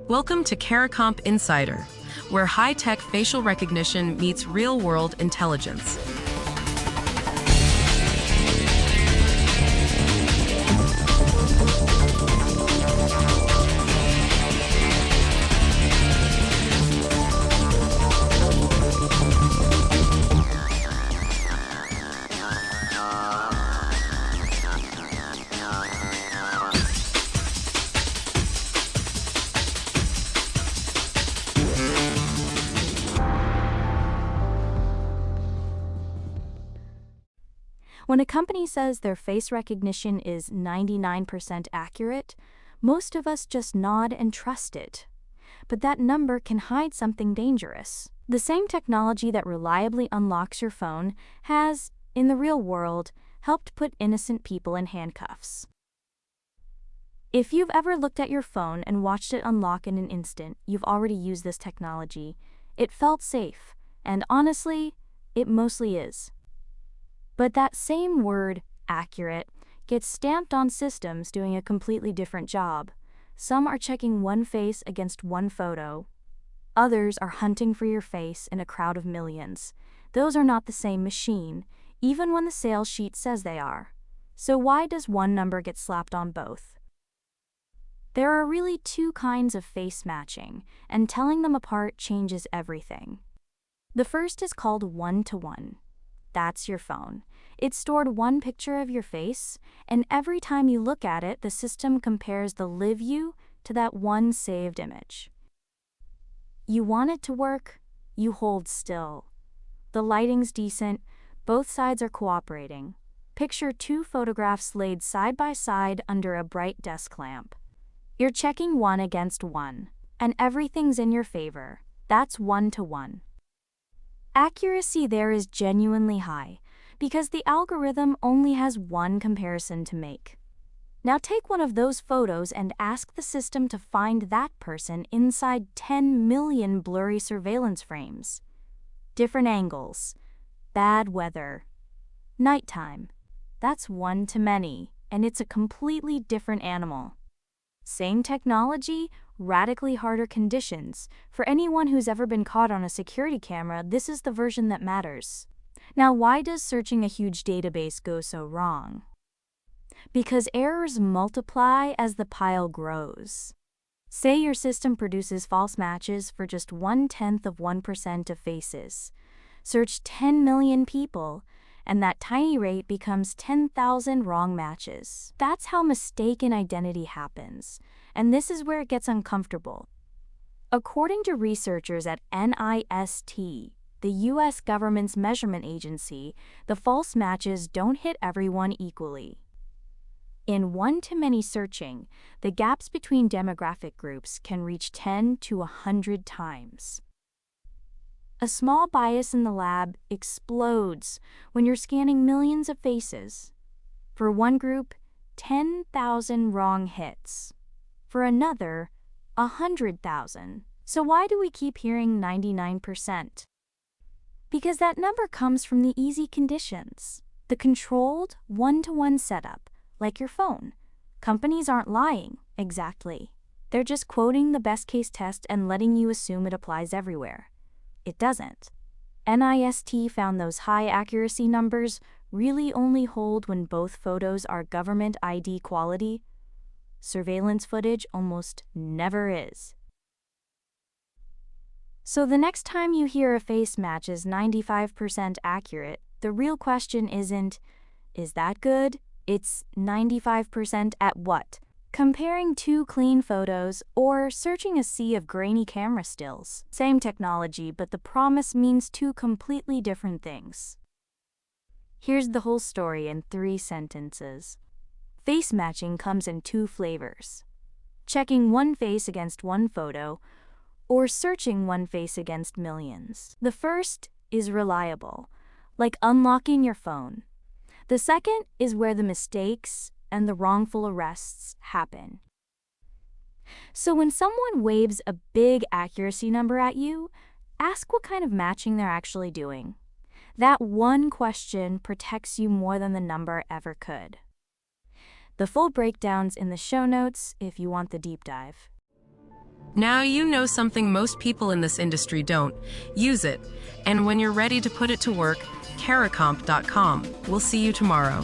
Welcome to CARICOMP Insider, where high-tech facial recognition meets real-world intelligence. When a company says their face recognition is 99% accurate, most of us just nod and trust it. But that number can hide something dangerous. The same technology that reliably unlocks your phone has, in the real world, helped put innocent people in handcuffs. If you've ever looked at your phone and watched it unlock in an instant, you've already used this technology. It felt safe, and honestly, it mostly is. But that same word, accurate, gets stamped on systems doing a completely different job. Some are checking one face against one photo. Others are hunting for your face in a crowd of millions. Those are not the same machine, even when the sales sheet says they are. So why does one number get slapped on both? There are really two kinds of face matching, and telling them apart changes everything. The first is called one-to-one. That's your phone. It stored one picture of your face, and every time you look at it, the system compares the live you to that one saved image. You want it to work? You hold still. The lighting's decent, both sides are cooperating. Picture two photographs laid side by side under a bright desk lamp. You're checking one against one, and everything's in your favor. That's one-to-one. Accuracy there is genuinely high, because the algorithm only has one comparison to make. Now take one of those photos and ask the system to find that person inside 10 million blurry surveillance frames. Different angles, bad weather, nighttime. That's one to many, and it's a completely different animal. Same technology, radically harder conditions. For anyone who's ever been caught on a security camera, this is the version that matters. Now, why does searching a huge database go so wrong? Because errors multiply as the pile grows. Say your system produces false matches for just 0.1% of faces. Search 10 million people, and that tiny rate becomes 10,000 wrong matches. That's how mistaken identity happens, and this is where it gets uncomfortable. According to researchers at NIST, the U.S. government's measurement agency, the false matches don't hit everyone equally. In one-to-many searching, the gaps between demographic groups can reach 10 to 100 times. A small bias in the lab explodes when you're scanning millions of faces. For one group, 10,000 wrong hits. For another, 100,000. So why do we keep hearing 99%? Because that number comes from the easy conditions. The controlled, one-to-one setup, like your phone. Companies aren't lying, exactly. They're just quoting the best-case test and letting you assume it applies everywhere. It doesn't. NIST found those high accuracy numbers really only hold when both photos are government ID quality. Surveillance footage almost never is. So the next time you hear a face match is 95% accurate, the real question isn't, is that good? It's 95% at what? Comparing two clean photos or searching a sea of grainy camera stills. Same technology, but the promise means two completely different things. Here's the whole story in 3 sentences. Face matching comes in 2 flavors. Checking one face against one photo, or searching one face against millions. The first is reliable, like unlocking your phone. The second is where the mistakes and the wrongful arrests happen. So when someone waves a big accuracy number at you, ask what kind of matching they're actually doing. That one question protects you more than the number ever could. The full breakdown's in the show notes if you want the deep dive. Now you know something most people in this industry don't. Use it. And when you're ready to put it to work, caracomp.com. We'll see you tomorrow.